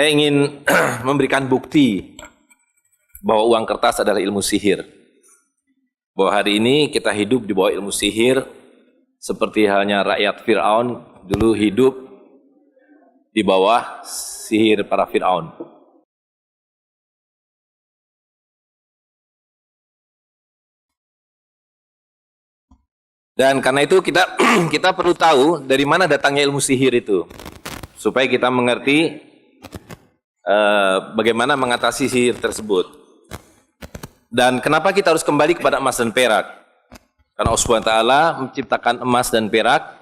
Saya ingin memberikan bukti bahwa uang kertas adalah ilmu sihir. Bahwa hari ini kita hidup di bawah ilmu sihir, seperti halnya rakyat Fir'aun dulu hidup di bawah sihir para Fir'aun. Dan karena itu kita perlu tahu dari mana datangnya ilmu sihir itu, supaya kita mengerti bagaimana mengatasi sihir tersebut. Dan kenapa kita harus kembali kepada emas dan perak? Karena Allah SWT menciptakan emas dan perak.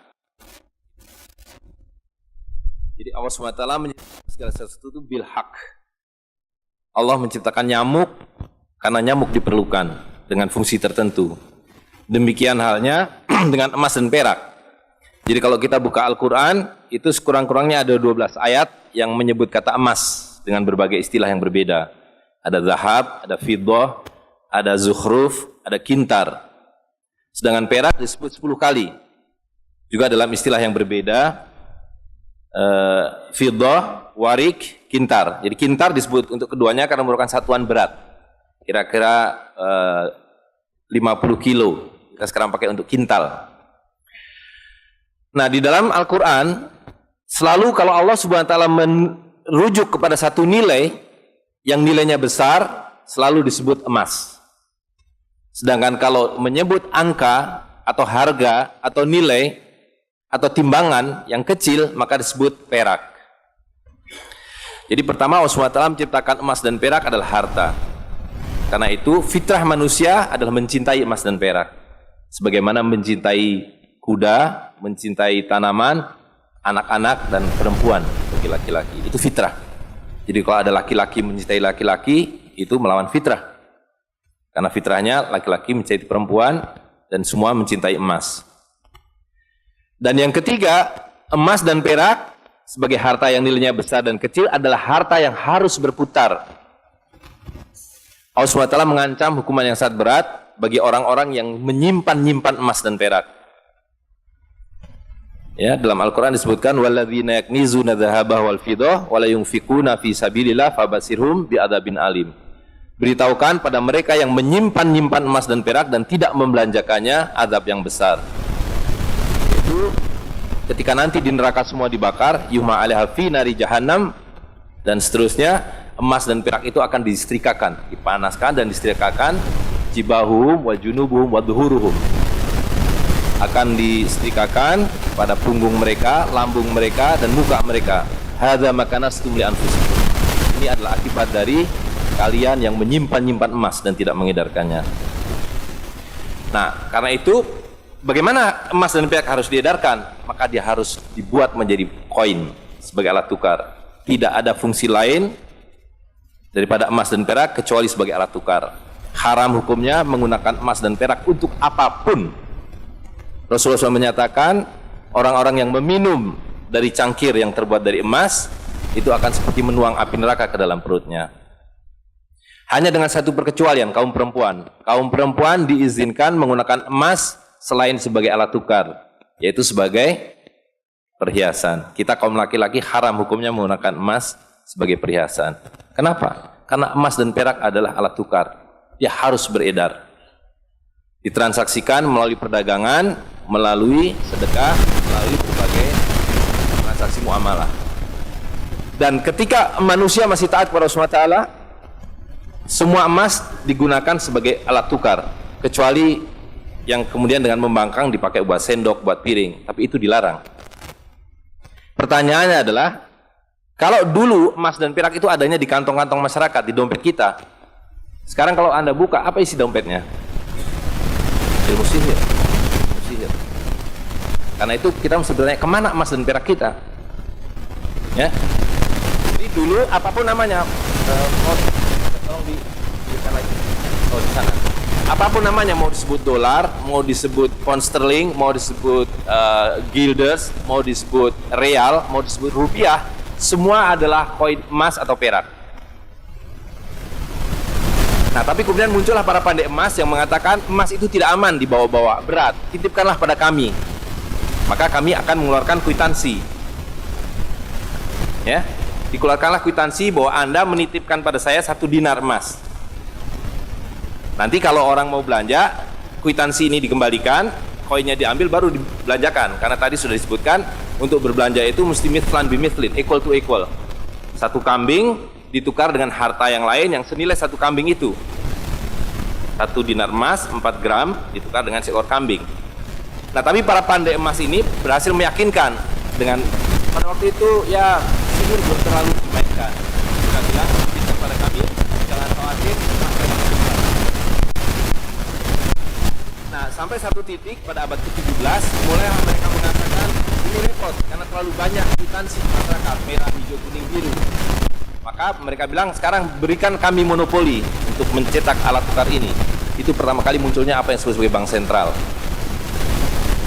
Jadi Allah SWT menciptakan segala sesuatu itu bil haq. Allah menciptakan nyamuk karena nyamuk diperlukan dengan fungsi tertentu. Demikian halnya dengan emas dan perak. Jadi kalau kita buka Al-Quran, itu sekurang-kurangnya ada 12 ayat yang menyebut kata emas dengan berbagai istilah yang berbeda. Ada zahab, ada fiddah, ada zukhruf, ada kintar. Sedangkan perak disebut 10 kali. Juga dalam istilah yang berbeda, fiddah, warik, kintar. Jadi kintar disebut untuk keduanya karena merupakan satuan berat. Kira-kira 50 kilo. Kita sekarang pakai untuk kintal. Nah, di dalam Al-Quran, selalu kalau Allah Subhanahu wa ta'ala merujuk kepada satu nilai, yang nilainya besar, selalu disebut emas. Sedangkan kalau menyebut angka, atau harga, atau nilai, atau timbangan yang kecil, maka disebut perak. Jadi pertama, Allah Subhanahu wa ta'ala menciptakan emas dan perak adalah harta. Karena itu, fitrah manusia adalah mencintai emas dan perak. Sebagaimana mencintai kuda, mencintai tanaman, anak-anak, dan perempuan bagi laki-laki. Itu fitrah. Jadi kalau ada laki-laki mencintai laki-laki, itu melawan fitrah. Karena fitrahnya laki-laki mencintai perempuan, dan semua mencintai emas. Dan yang ketiga, emas dan perak sebagai harta yang nilainya besar dan kecil adalah harta yang harus berputar. Allah SWT mengancam hukuman yang sangat berat bagi orang-orang yang menyimpan emas dan perak. Ya, dalam Al-Quran disebutkan walladzina yaknizuna dzahaba wal fiddah wa la yunfikuna fi sabilillah fabashirhum bi'adzabin alim. Beritahukan pada mereka yang menyimpan emas dan perak dan tidak membelanjakannya azab yang besar. Itu ketika nanti di neraka semua dibakar, yuhma 'alaiha fi nari jahannam, dan seterusnya, emas dan perak itu akan disetrikakan, dipanaskan dan disetrikakan, jibahuhum wa junubuhum wa dhuhuruhum, akan disetrikakan pada punggung mereka, lambung mereka, dan muka mereka. Hadza makanastum li anfusikum. Ini adalah akibat dari kalian yang menyimpan emas dan tidak mengedarkannya. Nah, karena itu bagaimana emas dan perak harus diedarkan? Maka dia harus dibuat menjadi koin sebagai alat tukar. Tidak ada fungsi lain daripada emas dan perak kecuali sebagai alat tukar. Haram hukumnya menggunakan emas dan perak untuk apapun. Rasulullah SAW menyatakan orang-orang yang meminum dari cangkir yang terbuat dari emas itu akan seperti menuang api neraka ke dalam perutnya. Hanya dengan satu perkecualian, kaum perempuan. Kaum perempuan diizinkan menggunakan emas selain sebagai alat tukar, yaitu sebagai perhiasan. Kita kaum laki-laki haram hukumnya menggunakan emas sebagai perhiasan. Kenapa? Karena emas dan perak adalah alat tukar. Ya harus beredar, ditransaksikan melalui perdagangan, melalui sedekah, melalui berbagai transaksi muamalah. Dan ketika manusia masih taat kepada Allah SWT, semua emas digunakan sebagai alat tukar, kecuali yang kemudian dengan membangkang dipakai buat sendok, buat piring, tapi itu dilarang. Pertanyaannya adalah, kalau dulu emas dan perak itu adanya di kantong-kantong masyarakat, di dompet kita, sekarang kalau Anda buka, apa isi dompetnya? Ilmu sihir. Ilmu sihir. Karena itu kita mesti bertanya, kemana emas dan perak kita? Ya. Jadi dulu apapun namanya, tolong di sana. Apapun namanya, mau disebut dolar, mau disebut pound sterling, mau disebut guilders, mau disebut real, mau disebut rupiah, semua adalah koin emas atau perak. Nah, tapi kemudian muncullah para pandai emas yang mengatakan emas itu tidak aman dibawa-bawa, berat, titipkanlah pada kami. Maka kami akan mengeluarkan kwitansi. Ya. dikeluarkanlah kwitansi bahwa Anda menitipkan pada saya 1 dinar emas. Nanti kalau orang mau belanja, kwitansi ini dikembalikan, koinnya diambil baru dibelanjakan. Karena tadi sudah disebutkan, untuk berbelanja itu mesti mithlan bimithlin, equal to equal. 1 kambing ditukar dengan harta yang lain yang senilai 1 kambing itu. 1 dinar emas 4 gram ditukar dengan seekor kambing. Nah, tapi para pandai emas ini berhasil meyakinkan dengan pada waktu itu ya sihir belum terlalu dimainkan. Mereka bilang pada kami, jangan khawatir. Nah, sampai satu titik pada abad ke-17 mulai mereka mengatakan ini repot karena terlalu banyak kwitansi masyarakat merah, hijau, kuning, biru. Maka mereka bilang sekarang berikan kami monopoli untuk mencetak alat tukar ini. Itu pertama kali munculnya apa yang disebut sebagai bank sentral.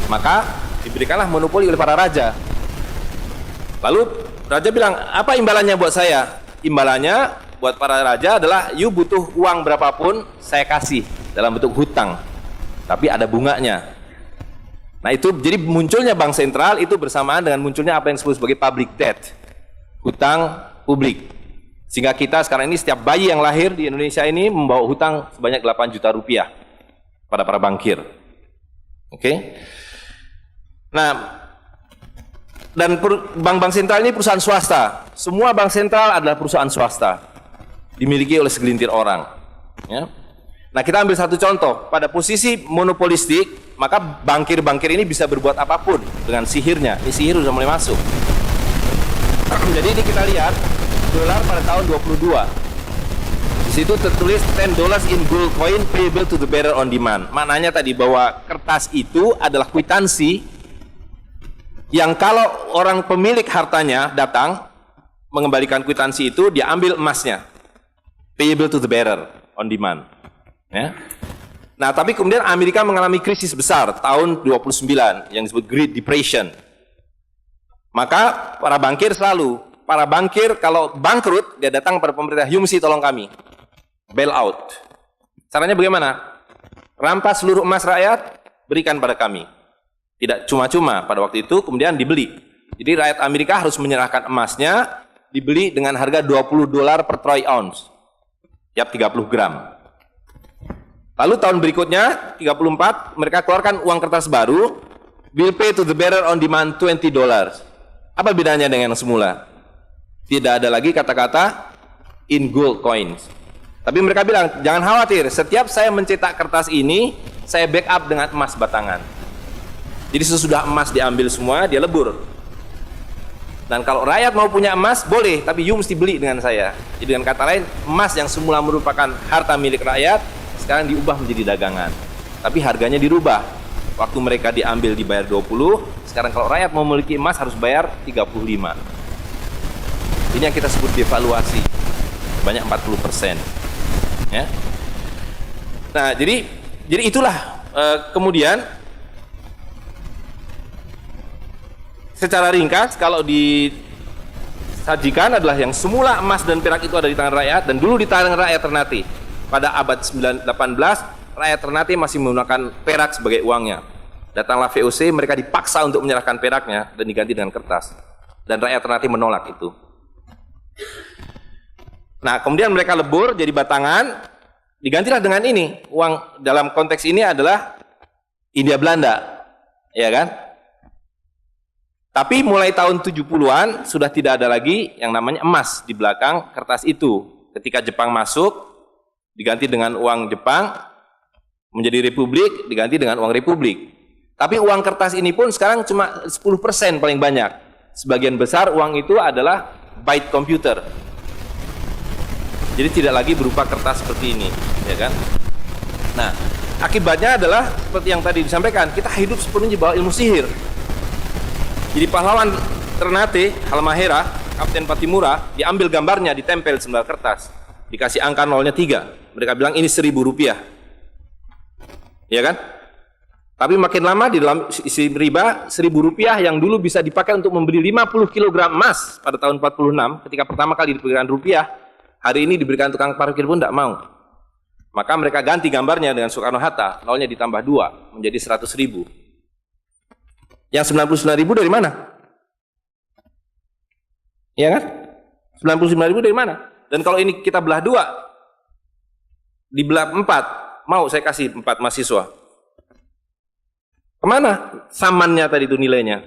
Maka diberikanlah monopoli oleh para raja. Lalu raja bilang, apa imbalannya buat saya? Imbalannya buat para raja adalah, you butuh uang berapapun saya kasih dalam bentuk hutang, tapi ada bunganya. Nah, itu jadi munculnya bank sentral itu bersamaan dengan munculnya apa yang disebut sebagai public debt, hutang publik. Sehingga kita sekarang ini setiap bayi yang lahir di Indonesia ini membawa hutang sebanyak 8 juta rupiah pada para bankir. Oke? Nah, dan bank-bank sentral ini perusahaan swasta. Semua bank sentral adalah perusahaan swasta, dimiliki oleh segelintir orang. Ya. Nah, kita ambil satu contoh. Pada posisi monopolistik, maka bankir-bankir ini bisa berbuat apapun dengan sihirnya. Ini sihir sudah mulai masuk. Jadi ini kita lihat dolar pada tahun 22. Di situ tertulis $10 in gold coin payable to the bearer on demand. Maknanya tadi bahwa kertas itu adalah kwitansi yang kalau orang pemilik hartanya datang mengembalikan kwitansi itu, dia ambil emasnya. Payable to the bearer on demand. Ya. Nah, tapi kemudian Amerika mengalami krisis besar tahun 29 yang disebut Great Depression. Maka para bankir kalau bangkrut, dia datang pada pemerintah, you mesti tolong kami. Bail out. Caranya bagaimana? Rampas seluruh emas rakyat, berikan pada kami. Tidak cuma-cuma pada waktu itu, kemudian dibeli. Jadi rakyat Amerika harus menyerahkan emasnya, dibeli dengan harga $20 per troy ounce. Tiap 30 gram. Lalu tahun berikutnya, 34, mereka keluarkan uang kertas baru, will pay to the bearer on demand $20. Apa bedanya dengan yang semula? Tidak ada lagi kata-kata in gold coins. Tapi mereka bilang, jangan khawatir, setiap saya mencetak kertas ini, saya backup dengan emas batangan. Jadi sesudah emas diambil semua, dia lebur. Dan kalau rakyat mau punya emas, boleh, tapi you mesti beli dengan saya. Jadi dengan kata lain, emas yang semula merupakan harta milik rakyat, sekarang diubah menjadi dagangan. Tapi harganya dirubah. Waktu mereka diambil dibayar 20, sekarang kalau rakyat mau memiliki emas harus bayar 35. Ini yang kita sebut devaluasi, banyak 40%. Ya. Nah, jadi itulah kemudian secara ringkas kalau disajikan adalah yang semula emas dan perak itu ada di tangan rakyat dan dulu di tangan rakyat Ternate. Pada abad 18, rakyat Ternate masih menggunakan perak sebagai uangnya. Datanglah VOC, mereka dipaksa untuk menyerahkan peraknya dan diganti dengan kertas. Dan rakyat Ternate menolak itu. Nah, kemudian mereka lebur jadi batangan, digantilah dengan ini. Uang dalam konteks ini adalah Hindia Belanda, ya kan? Tapi mulai tahun 70-an sudah tidak ada lagi yang namanya emas di belakang kertas itu. Ketika Jepang masuk, diganti dengan uang Jepang, menjadi republik, diganti dengan uang republik. Tapi uang kertas ini pun sekarang cuma 10% paling banyak. Sebagian besar uang itu adalah byte computer. Jadi tidak lagi berupa kertas seperti ini, ya kan? Nah, akibatnya adalah seperti yang tadi disampaikan, kita hidup sepenuhnya di bawah ilmu sihir. Jadi pahlawan Ternate, Halmahera, Kapten Patimura, diambil gambarnya, ditempel di sebelah kertas, dikasih angka nolnya 3. Mereka bilang ini 1.000 rupiah, ya kan? Tapi makin lama di dalam isi riba, 1.000 rupiah yang dulu bisa dipakai untuk membeli 50 kg emas pada tahun 46, ketika pertama kali diberikan rupiah, hari ini diberikan tukang parkir pun tidak mau. Maka mereka ganti gambarnya dengan Soekarno-Hatta, nolnya ditambah 2, menjadi 100.000. Yang 99.000 dari mana? Iya kan? 99.000 dari mana? Dan kalau ini kita belah 2, dibelah 4, mau saya kasih 4 mahasiswa. Kemana samannya tadi itu nilainya?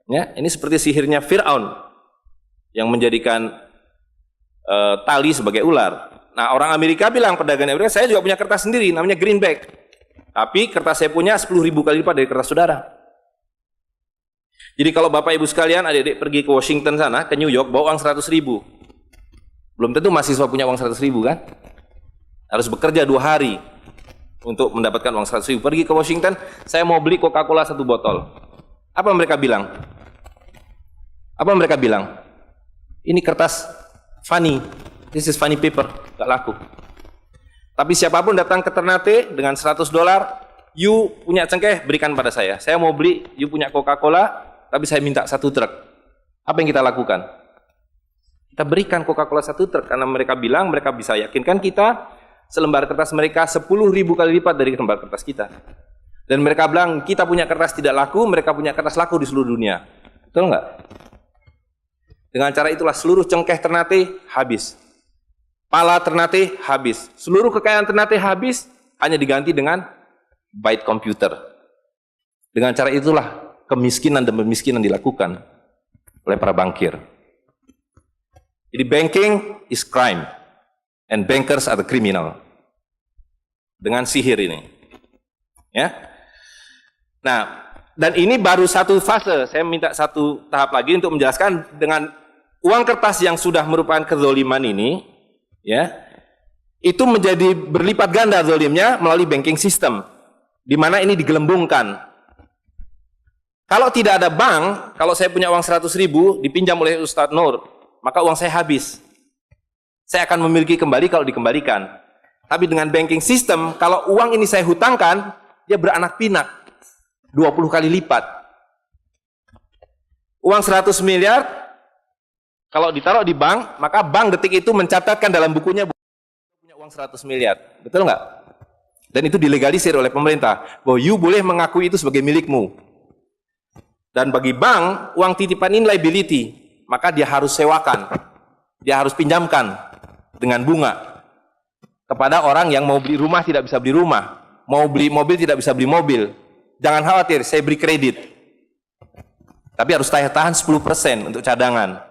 Ya, ini seperti sihirnya Fir'aun yang menjadikan tali sebagai ular. Nah, orang Amerika bilang, pedagang Amerika, saya juga punya kertas sendiri, namanya greenback. Tapi kertas saya punya 10.000 kali lipat dari kertas saudara. Jadi kalau Bapak Ibu sekalian, adik-adik pergi ke Washington sana, ke New York, bawa uang 100.000. Belum tentu mahasiswa punya uang 100.000 kan? Harus bekerja 2 hari untuk mendapatkan uang 100.000. Pergi ke Washington, saya mau beli Coca-Cola 1 botol. Apa mereka bilang? Apa mereka bilang? Ini kertas funny. This is funny paper. Gak laku. Tapi siapapun datang ke Ternate dengan $100, you punya cengkeh, berikan pada saya. Saya mau beli, you punya Coca-Cola, tapi saya minta 1 truk. Apa yang kita lakukan? Kita berikan Coca-Cola 1 truk, karena mereka bilang, mereka bisa yakinkan kita, selembar kertas mereka 10.000 kali lipat dari lembar kertas kita. Dan mereka bilang, kita punya kertas tidak laku, mereka punya kertas laku di seluruh dunia. Betul nggak? Dengan cara itulah seluruh cengkeh Ternate habis. Pala Ternate habis. Seluruh kekayaan Ternate habis, hanya diganti dengan byte komputer. Dengan cara itulah kemiskinan dan pemiskinan dilakukan oleh para bankir. Jadi banking is crime and bankers are the criminal. Dengan sihir ini. Ya. Nah, dan ini baru satu fase. Saya minta satu tahap lagi untuk menjelaskan dengan uang kertas yang sudah merupakan kezoliman ini, ya, itu menjadi berlipat ganda zolimnya melalui banking system, di mana ini digelembungkan. Kalau tidak ada bank, kalau saya punya uang 100.000 dipinjam oleh Ustadz Nur, maka uang saya habis. Saya akan memiliki kembali kalau dikembalikan. Tapi dengan banking system, kalau uang ini saya hutangkan, dia beranak pinak 20 kali lipat. Uang 100 miliar kalau ditaruh di bank, maka bank detik itu mencatatkan dalam bukunya punya uang 100 miliar. Betul nggak? Dan itu dilegalisir oleh pemerintah, bahwa you boleh mengakui itu sebagai milikmu. Dan bagi bank, uang titipan ini liability, maka dia harus sewakan, dia harus pinjamkan dengan bunga kepada orang yang mau beli rumah tidak bisa beli rumah, mau beli mobil tidak bisa beli mobil. Jangan khawatir, saya beri kredit. Tapi harus tahan 10% untuk cadangan.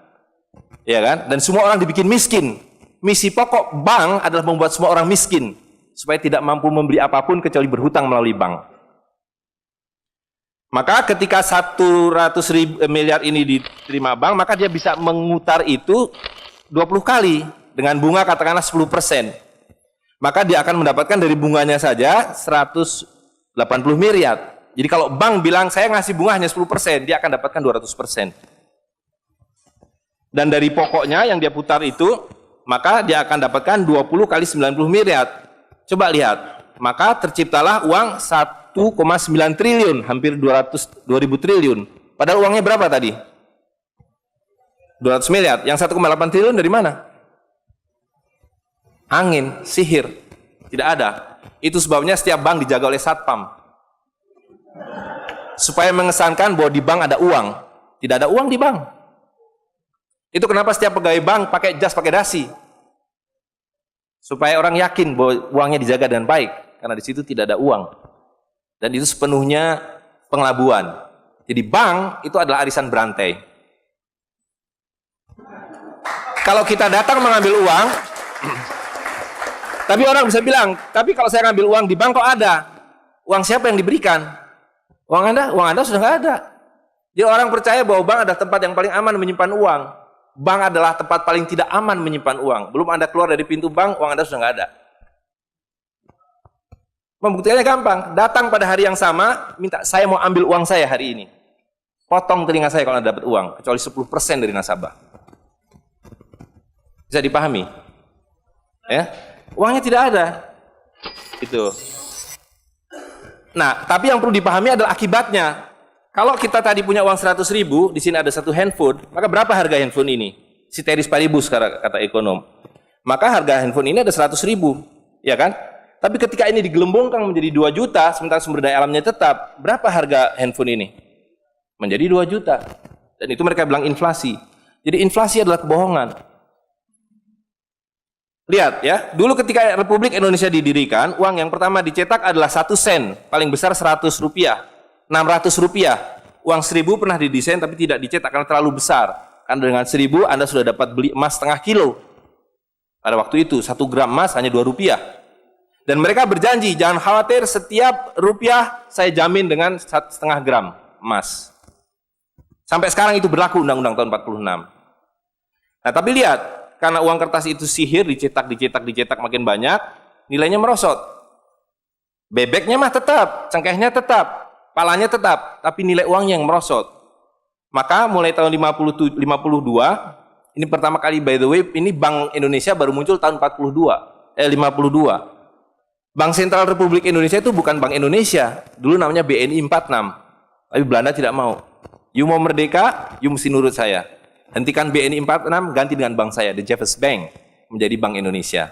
Ya kan? Dan semua orang dibikin miskin. Misi pokok bank adalah membuat semua orang miskin supaya tidak mampu membeli apapun kecuali berhutang melalui bank. Maka ketika 100 miliar ini diterima bank, maka dia bisa mengutar itu 20 kali dengan bunga katakanlah 10%. Maka dia akan mendapatkan dari bunganya saja 180 miliar. Jadi kalau bank bilang saya ngasih bunga hanya 10%, dia akan dapatkan 200%. Dan dari pokoknya yang dia putar itu, maka dia akan dapatkan 20 kali 90 miliar. Coba lihat, maka terciptalah uang 1,9 triliun, hampir 2.000 triliun. Padahal uangnya berapa tadi? 200 miliar. Yang 1,8 triliun dari mana? Angin, sihir. Tidak ada. Itu sebabnya setiap bank dijaga oleh satpam. Supaya mengesankan bahwa di bank ada uang. Tidak ada uang di bank. Itu kenapa setiap pegawai bank pakai jas, pakai dasi. Supaya orang yakin bahwa uangnya dijaga dengan baik. Karena di situ tidak ada uang. Dan itu sepenuhnya pengelabuan. Jadi bank itu adalah arisan berantai. Kalau kita datang mengambil uang, tapi orang bisa bilang, tapi kalau saya ngambil uang di bank kok ada? Uang siapa yang diberikan? Uang Anda sudah nggak ada. Jadi orang percaya bahwa bank adalah tempat yang paling aman menyimpan uang. Bank adalah tempat paling tidak aman menyimpan uang. Belum Anda keluar dari pintu bank, uang Anda sudah nggak ada. Membuktikannya gampang. Datang pada hari yang sama, minta saya mau ambil uang saya hari ini. Potong telinga saya kalau Anda dapat uang, kecuali 10% dari nasabah. Bisa dipahami? Ya, uangnya tidak ada. Itu. Nah, tapi yang perlu dipahami adalah akibatnya. Kalau kita tadi punya uang 100.000, di sini ada satu handphone, maka berapa harga handphone ini? Ceteris paribus kata ekonom. Maka harga handphone ini ada 100.000, ya kan? Tapi ketika ini digelembungkan menjadi 2 juta, sementara sumber daya alamnya tetap, berapa harga handphone ini? Menjadi 2 juta. Dan itu mereka bilang inflasi. Jadi inflasi adalah kebohongan. Lihat ya, dulu ketika Republik Indonesia didirikan, uang yang pertama dicetak adalah 1 sen, paling besar 100 rupiah, 600 rupiah. Uang 1000 pernah didesain tapi tidak dicetak karena terlalu besar. Karena dengan 1000 Anda sudah dapat beli emas setengah kilo. Pada waktu itu 1 gram emas hanya 2 rupiah. Dan mereka berjanji, jangan khawatir, setiap rupiah saya jamin dengan 1,5 gram emas. Sampai sekarang itu berlaku Undang-Undang tahun 46. Nah tapi lihat, karena uang kertas itu sihir, dicetak makin banyak, nilainya merosot. Bebeknya mah tetap, cengkehnya tetap, palanya tetap, tapi nilai uangnya yang merosot. Maka mulai tahun 52, ini pertama kali by the way, ini Bank Indonesia baru muncul tahun 52. Bank Sentral Republik Indonesia itu bukan Bank Indonesia, dulu namanya BNI 46. Tapi Belanda tidak mau. You mau merdeka, you mesti nurut saya. Hentikan BNI 46, ganti dengan bank saya, The Jeffers Bank, menjadi Bank Indonesia.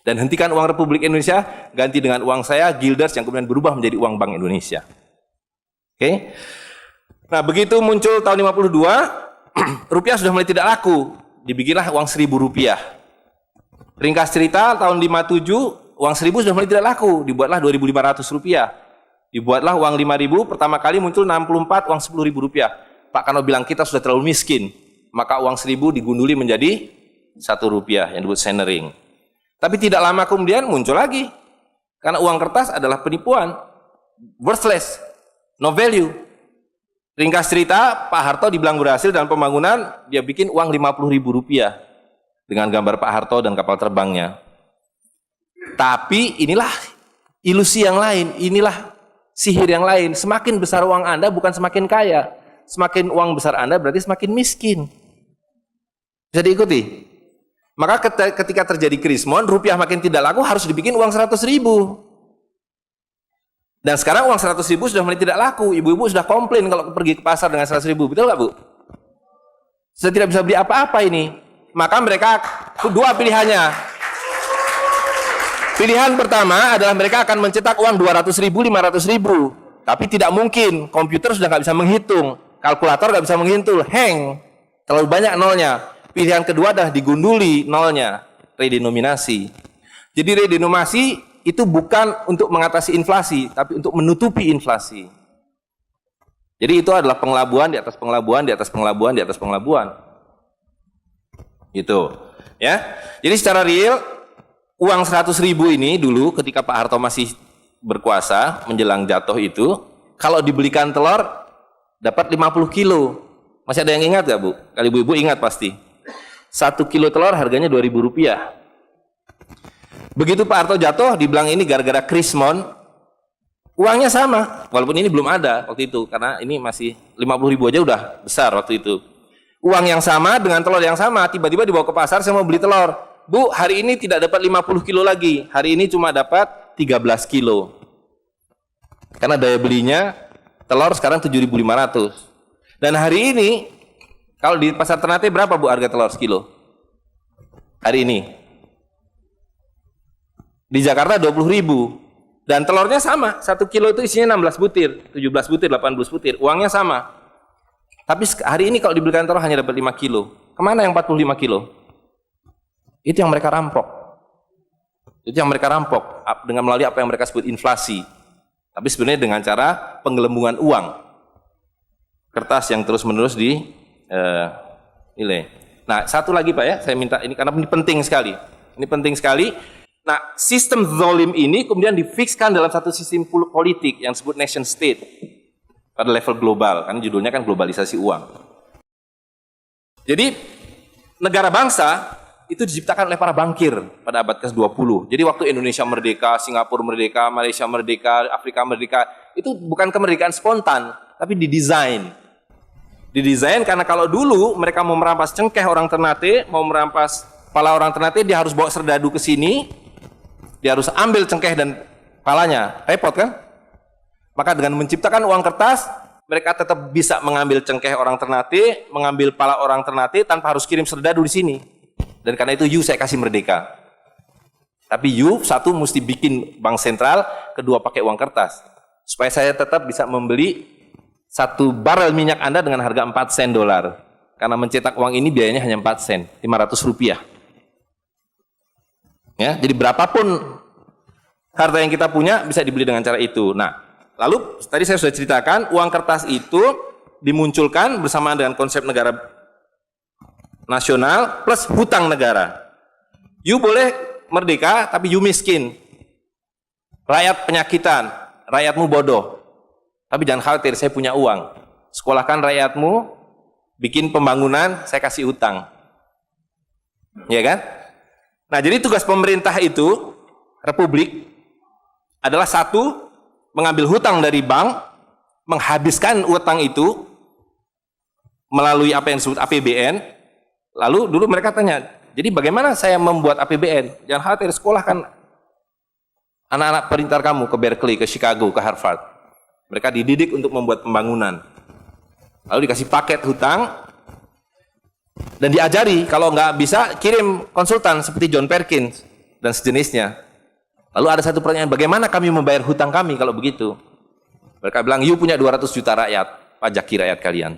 Dan hentikan uang Republik Indonesia, ganti dengan uang saya, Guilders, yang kemudian berubah menjadi uang Bank Indonesia. Oke? Nah, begitu muncul tahun 52, rupiah sudah mulai tidak laku. Dibikinlah uang 1.000 rupiah. Ringkas cerita, tahun 57, uang 1.000 sudah mulai tidak laku. Dibuatlah 2.500 rupiah. Dibuatlah uang 5.000, pertama kali muncul 64, uang 10.000 rupiah. Pak Karno bilang kita sudah terlalu miskin. Maka uang 1.000 digunduli menjadi 1 rupiah yang disebut centering. Tapi tidak lama kemudian muncul lagi. Karena uang kertas adalah penipuan. Worthless. No value. Ringkas cerita, Pak Harto dibilang berhasil dalam pembangunan, dia bikin uang 50.000 rupiah. Dengan gambar Pak Harto dan kapal terbangnya. Tapi inilah ilusi yang lain. Inilah sihir yang lain. Semakin besar uang Anda bukan semakin kaya. Semakin uang besar Anda berarti semakin miskin. Bisa diikuti? Maka ketika terjadi krismon, rupiah makin tidak laku, harus dibikin uang 100.000. Dan sekarang uang 100.000 sudah mulai tidak laku. Ibu-ibu sudah komplain kalau pergi ke pasar dengan 100.000. Betul nggak, Bu? Sudah tidak bisa beli apa-apa ini. Maka mereka dua pilihannya. Pilihan pertama adalah mereka akan mencetak uang 200.000, 500.000. Tapi tidak mungkin. Komputer sudah nggak bisa menghitung. Kalkulator nggak bisa menghitung. Hang. Terlalu banyak nolnya. Pilihan kedua adalah digunduli nolnya, redenominasi. Jadi redenominasi itu bukan untuk mengatasi inflasi, tapi untuk menutupi inflasi. Jadi itu adalah pengelabuan di atas pengelabuan, di atas pengelabuan, di atas pengelabuan. Gitu. Ya. Jadi secara real, uang 100.000 ini dulu ketika Pak Harto masih berkuasa, menjelang jatuh itu, kalau dibelikan telur, dapat 50 kilo. Masih ada yang ingat gak, Bu? Kali ibu-ibu ingat pasti. 1 kilo telur harganya 2.000 rupiah. Begitu Pak Harto jatuh, dibilang ini gara-gara krismon, uangnya sama, walaupun ini belum ada waktu itu, karena ini masih 50.000 aja udah besar waktu itu. Uang yang sama dengan telur yang sama, tiba-tiba dibawa ke pasar, saya mau beli telur. Bu, hari ini tidak dapat 50 kilo lagi, hari ini cuma dapat 13 kilo. Karena daya belinya, telur sekarang 7.500. Dan hari ini, kalau di pasar Ternate berapa, Bu, harga telur sekilo? Hari ini. Di Jakarta 20.000. Dan telurnya sama, 1 kilo itu isinya 16 butir, 17 butir, 18 butir. Uangnya sama. Tapi hari ini kalau dibelikan telur hanya dapat 5 kilo. Kemana yang 45 kilo? Itu yang mereka rampok. Itu yang mereka rampok dengan melalui apa yang mereka sebut inflasi. Tapi sebenarnya dengan cara penggelembungan uang. Kertas yang terus-menerus nilai. Nah, satu lagi Pak ya, saya minta ini karena ini penting sekali. Ini penting sekali. Nah, sistem zalim ini kemudian difikskan dalam satu sistem politik yang disebut nation state pada level global, karena judulnya kan globalisasi uang. Jadi, negara bangsa itu diciptakan oleh para bankir pada abad ke-20. Jadi waktu Indonesia merdeka, Singapura merdeka, Malaysia merdeka, Afrika merdeka, itu bukan kemerdekaan spontan, tapi didesain. Didesain karena kalau dulu mereka mau merampas cengkeh orang Ternate, mau merampas kepala orang Ternate, dia harus bawa serdadu ke sini, dia harus ambil cengkeh dan kepalanya, repot kan? Maka dengan menciptakan uang kertas, mereka tetap bisa mengambil cengkeh orang Ternate, mengambil kepala orang Ternate tanpa harus kirim serdadu di sini. Dan karena itu saya kasih merdeka. Tapi satu mesti bikin bank sentral, kedua pakai uang kertas. Supaya saya tetap bisa membeli 1 barel minyak Anda dengan harga 4 sen dolar. Karena mencetak uang ini biayanya hanya 4 sen, 500 rupiah. Ya, jadi berapapun harta yang kita punya bisa dibeli dengan cara itu. Nah, lalu tadi saya sudah ceritakan uang kertas itu dimunculkan bersamaan dengan konsep negara nasional plus hutang negara. You boleh merdeka tapi you miskin. Rakyat penyakitan, rakyatmu bodoh. Tapi jangan khawatir, saya punya uang. Sekolahkan rakyatmu, bikin pembangunan, saya kasih utang. Ya kan? Nah, jadi tugas pemerintah itu, republik, adalah satu, mengambil hutang dari bank, menghabiskan utang itu melalui apa yang disebut APBN. Lalu dulu mereka tanya, jadi bagaimana saya membuat APBN? Jangan khawatir, sekolahkan anak-anak perintar kamu ke Berkeley, ke Chicago, ke Harvard. Mereka dididik untuk membuat pembangunan. Lalu dikasih paket hutang dan diajari kalau nggak bisa kirim konsultan seperti John Perkins dan sejenisnya. Lalu ada satu pertanyaan, bagaimana kami membayar hutang kami kalau begitu? Mereka bilang, you punya 200 juta rakyat, pajaki rakyat kalian.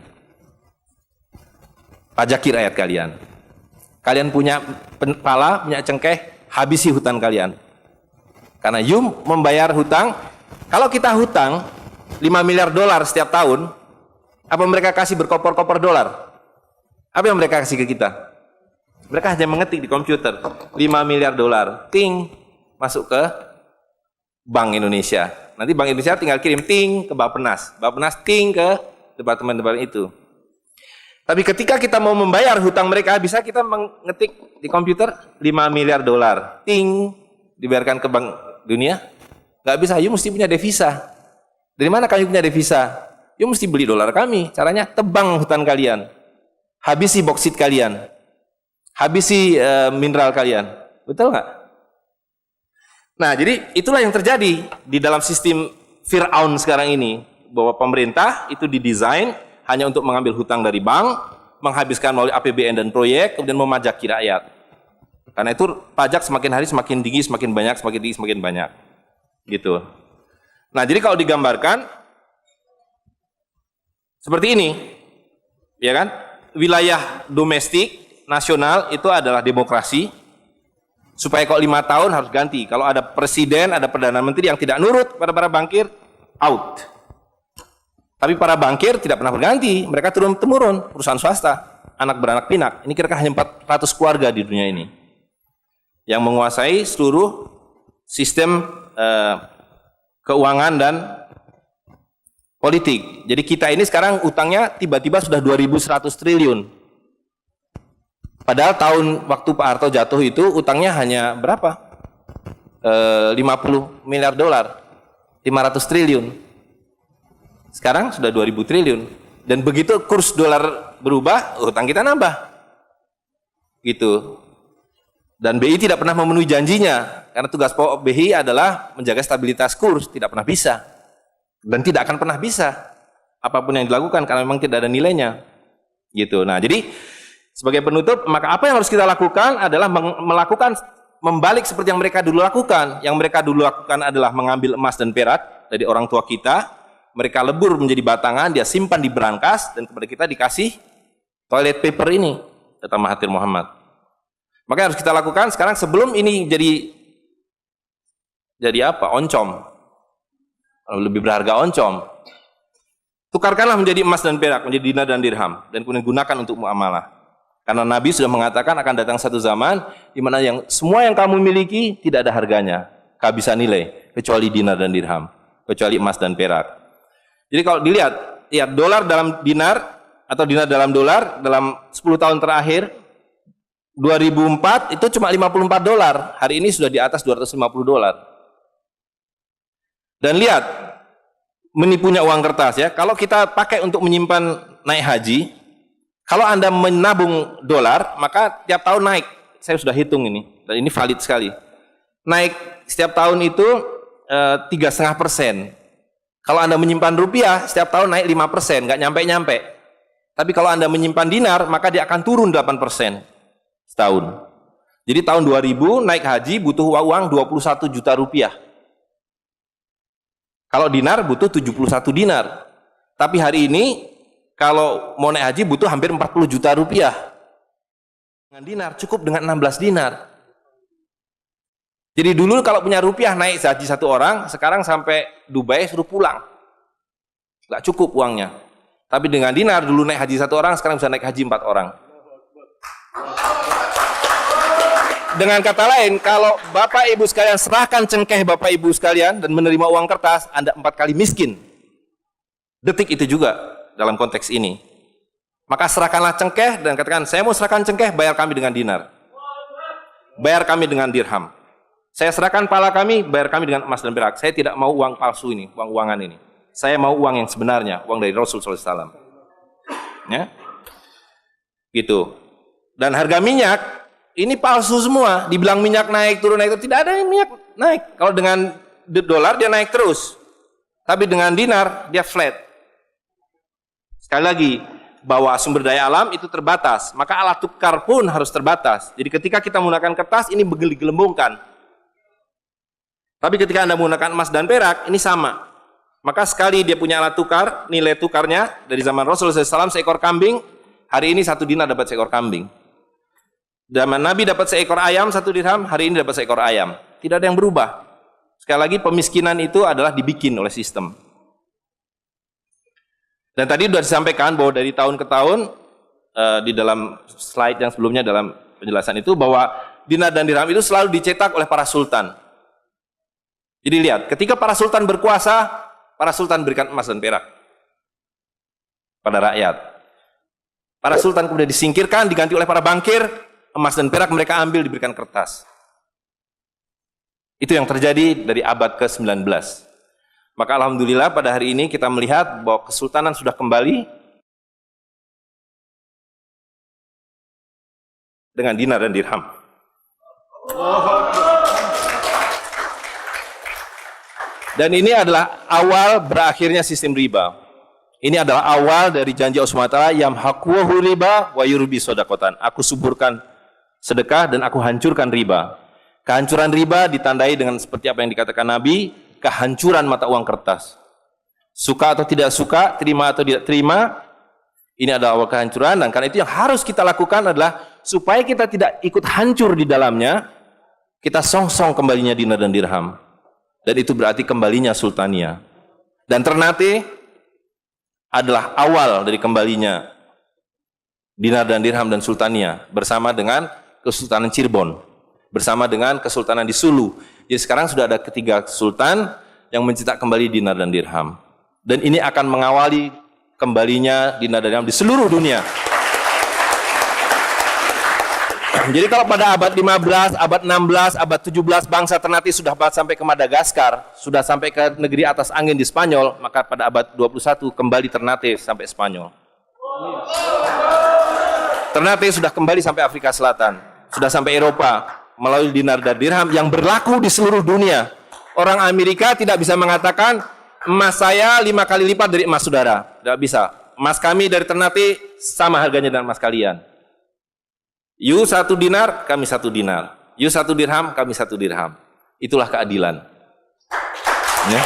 Pajaki rakyat kalian. Kalian punya pala, punya cengkeh, habisi hutang kalian. Karena you membayar hutang, kalau kita hutang 5 miliar dolar setiap tahun, apa mereka kasih berkoper-koper dolar? Apa yang mereka kasih ke kita? Mereka hanya mengetik di komputer 5 miliar dolar, ting, masuk ke Bank Indonesia. Nanti Bank Indonesia tinggal kirim ting ke Bappenas, Bappenas ting ke departemen-departemen itu. Tapi ketika kita mau membayar hutang mereka, bisa kita mengetik di komputer 5 miliar dolar, ting, dibayarkan ke Bank Dunia? Nggak bisa, you mesti punya devisa. Dari mana kami punya devisa? You mesti beli dolar kami. Caranya tebang hutan kalian, habisi boksit kalian, habisi mineral kalian. Betul nggak? Nah, jadi itulah yang terjadi di dalam sistem Fir'aun sekarang ini, bahwa pemerintah itu didesain hanya untuk mengambil hutang dari bank, menghabiskan melalui APBN dan proyek, kemudian memajaki rakyat. Karena itu pajak semakin hari semakin tinggi, semakin banyak, semakin tinggi, semakin banyak. Gitu. Nah, jadi kalau digambarkan seperti ini, ya kan? Wilayah domestik nasional itu adalah demokrasi. Supaya kalau 5 tahun harus ganti. Kalau ada presiden, ada perdana menteri yang tidak nurut pada para bankir, out. Tapi para bankir tidak pernah berganti, mereka turun-temurun, perusahaan swasta, anak beranak pinak. Ini kira-kira hanya 400 keluarga di dunia ini yang menguasai seluruh sistem keuangan dan politik. Jadi kita ini sekarang utangnya tiba-tiba sudah 2.100 triliun. Padahal tahun waktu Pak Harto jatuh itu utangnya hanya berapa? 50 miliar dolar, 500 triliun. Sekarang sudah 2.000 triliun. Dan begitu kurs dolar berubah, utang kita nambah. Gitu. Dan BI tidak pernah memenuhi janjinya, karena tugas pokok BI adalah menjaga stabilitas kurs, tidak pernah bisa. Dan tidak akan pernah bisa apapun yang dilakukan karena memang tidak ada nilainya. Gitu. Nah, jadi sebagai penutup, maka apa yang harus kita lakukan adalah membalik seperti yang mereka dulu lakukan. Yang mereka dulu lakukan adalah mengambil emas dan perak dari orang tua kita, mereka lebur menjadi batangan, dia simpan di brankas, dan kepada kita dikasih toilet paper ini, kata Mahathir Muhammad. Maka yang harus kita lakukan sekarang sebelum ini jadi apa? Oncom. Lebih berharga oncom. Tukarkanlah menjadi emas dan perak, menjadi dinar dan dirham, dan kemudian gunakan untuk muamalah. Karena Nabi sudah mengatakan akan datang satu zaman di mana semua yang kamu miliki tidak ada harganya, kehabisan nilai, kecuali dinar dan dirham, kecuali emas dan perak. Jadi kalau dilihat, dolar dalam dinar atau dinar dalam dolar dalam 10 tahun terakhir, 2004 itu cuma 54 dolar, hari ini sudah di atas 250 dolar. Dan lihat, menipunya uang kertas ya, kalau kita pakai untuk menyimpan naik haji, kalau Anda menabung dolar, maka tiap tahun naik. Saya sudah hitung ini, dan ini valid sekali. Naik setiap tahun itu 3,5%. Kalau Anda menyimpan rupiah, setiap tahun naik 5%, nggak nyampe-nyampe. Tapi kalau Anda menyimpan dinar, maka dia akan turun 8% setahun. Jadi tahun 2000 naik haji butuh uang 21 juta rupiah. Kalau dinar butuh 71 dinar. Tapi hari ini kalau mau naik haji butuh hampir 40 juta rupiah. Dengan dinar, cukup dengan 16 dinar. Jadi dulu kalau punya rupiah naik haji satu orang, sekarang sampai Dubai suruh pulang. Nggak cukup uangnya. Tapi dengan dinar, dulu naik haji satu orang, sekarang bisa naik haji 4 orang. Dengan kata lain, kalau Bapak Ibu sekalian serahkan cengkeh Bapak Ibu sekalian dan menerima uang kertas, Anda 4 kali miskin. Detik itu juga dalam konteks ini. Maka serahkanlah cengkeh dan katakan, saya mau serahkan cengkeh, bayar kami dengan dinar. Bayar kami dengan dirham. Saya serahkan pala kami, bayar kami dengan emas dan perak. Saya tidak mau uang palsu ini, uang-uangan ini. Saya mau uang yang sebenarnya, uang dari Rasul SAW. Ya, gitu. Dan harga minyak ini palsu semua. Dibilang minyak naik turun, tidak ada yang minyak naik. Kalau dengan dolar dia naik terus, tapi dengan dinar dia flat. Sekali lagi, bahwa sumber daya alam itu terbatas, maka alat tukar pun harus terbatas. Jadi ketika kita menggunakan kertas, ini digelembungkan. Tapi ketika Anda menggunakan emas dan perak, ini sama. Maka sekali dia punya alat tukar, nilai tukarnya dari zaman Rasulullah SAW seekor kambing, hari ini 1 dinar dapat seekor kambing. Zaman Nabi dapat seekor ayam 1 dirham, hari ini dapat seekor ayam. Tidak ada yang berubah. Sekali lagi, pemiskinan itu adalah dibikin oleh sistem. Dan tadi sudah disampaikan bahwa dari tahun ke tahun, di dalam slide yang sebelumnya dalam penjelasan itu, bahwa dinar dan dirham itu selalu dicetak oleh para sultan. Jadi lihat, ketika para sultan berkuasa, para sultan berikan emas dan perak pada rakyat. Para sultan kemudian disingkirkan, diganti oleh para bankir, emas dan perak mereka ambil, diberikan kertas. Itu yang terjadi dari abad ke-19. Maka alhamdulillah pada hari ini kita melihat bahwa kesultanan sudah kembali dengan dinar dan dirham. Dan ini adalah awal berakhirnya sistem riba. Ini adalah awal dari janji Allah SWT, yamhaqu riba wa yurbi sodakotan. Aku suburkan sedekah dan aku hancurkan riba. Kehancuran riba ditandai dengan seperti apa yang dikatakan Nabi, kehancuran mata uang kertas. Suka atau tidak suka, terima atau tidak terima, ini adalah awal kehancuran. Dan karena itu yang harus kita lakukan adalah supaya kita tidak ikut hancur di dalamnya, kita song-song kembalinya dinar dan dirham. Dan itu berarti kembalinya sultania. Dan Ternate adalah awal dari kembalinya dinar dan dirham dan sultania bersama dengan Kesultanan Cirebon, bersama dengan Kesultanan di Sulu. Jadi sekarang sudah ada 3 sultan yang mencetak kembali dinar dan dirham. Dan ini akan mengawali kembalinya dinar dan dirham di seluruh dunia. Jadi kalau pada abad 15, abad 16, abad 17 bangsa Ternate sudah sampai ke Madagaskar, sudah sampai ke negeri atas angin di Spanyol, maka pada abad 21 kembali Ternate sampai Spanyol. Ternate sudah kembali sampai Afrika Selatan, sudah sampai Eropa melalui dinar dan dirham yang berlaku di seluruh dunia. Orang Amerika tidak bisa mengatakan emas saya 5 kali lipat dari emas saudara, tidak bisa. Emas kami dari Ternate sama harganya dengan emas kalian. You 1 dinar, kami 1 dinar. You 1 dirham, kami 1 dirham. Itulah keadilan. Ya.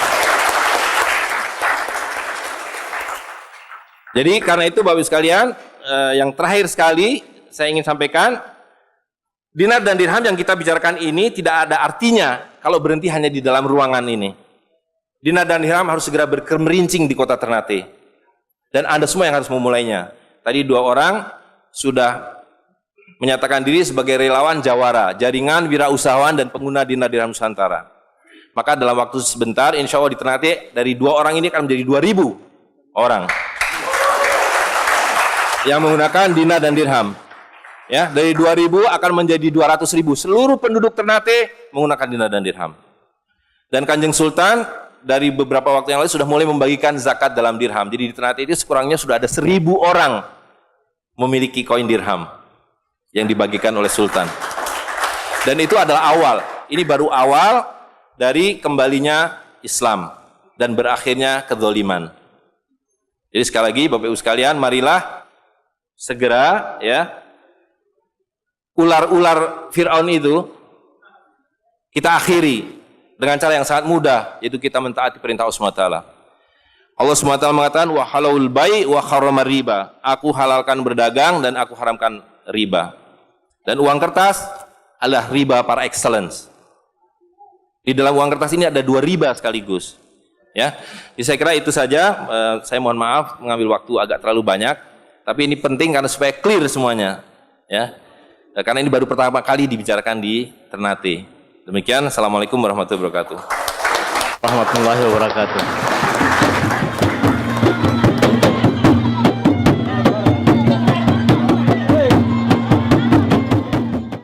Jadi karena itu Bapak Ibu sekalian, yang terakhir sekali saya ingin sampaikan, dinar dan dirham yang kita bicarakan ini tidak ada artinya kalau berhenti hanya di dalam ruangan ini. Dinar dan dirham harus segera berkemerincing di kota Ternate. Dan Anda semua yang harus memulainya. Tadi 2 orang sudah menyatakan diri sebagai relawan Jawara, jaringan wirausahawan dan pengguna dinar dirham Nusantara. Maka dalam waktu sebentar, insya Allah di Ternate, dari 2 orang ini akan menjadi 2.000 orang yang menggunakan dinar dan dirham. Ya, dari 2.000 akan menjadi 200.000. Seluruh penduduk Ternate menggunakan dinar dan dirham. Dan Kanjeng Sultan dari beberapa waktu yang lalu sudah mulai membagikan zakat dalam dirham. Jadi di Ternate itu sekurangnya sudah ada 1.000 orang memiliki koin dirham yang dibagikan oleh Sultan. Dan itu adalah awal. Ini baru awal dari kembalinya Islam dan berakhirnya kezaliman. Jadi sekali lagi Bapak Ibu sekalian, marilah segera ya ular-ular Fir'aun itu kita akhiri dengan cara yang sangat mudah, yaitu kita mentaati perintah Allah SWT. Allah SWT mengatakan wa halalul bai' wa harrama riba. Aku halalkan berdagang dan aku haramkan riba. Dan uang kertas adalah riba par excellence. Di dalam uang kertas ini ada 2 riba sekaligus. Ya. Jadi saya kira itu saja. Saya mohon maaf mengambil waktu agak terlalu banyak, tapi ini penting karena supaya clear semuanya. Ya. Karena ini baru pertama kali dibicarakan di Ternate. Demikian, assalamualaikum warahmatullahi wabarakatuh. Warahmatullahi wabarakatuh.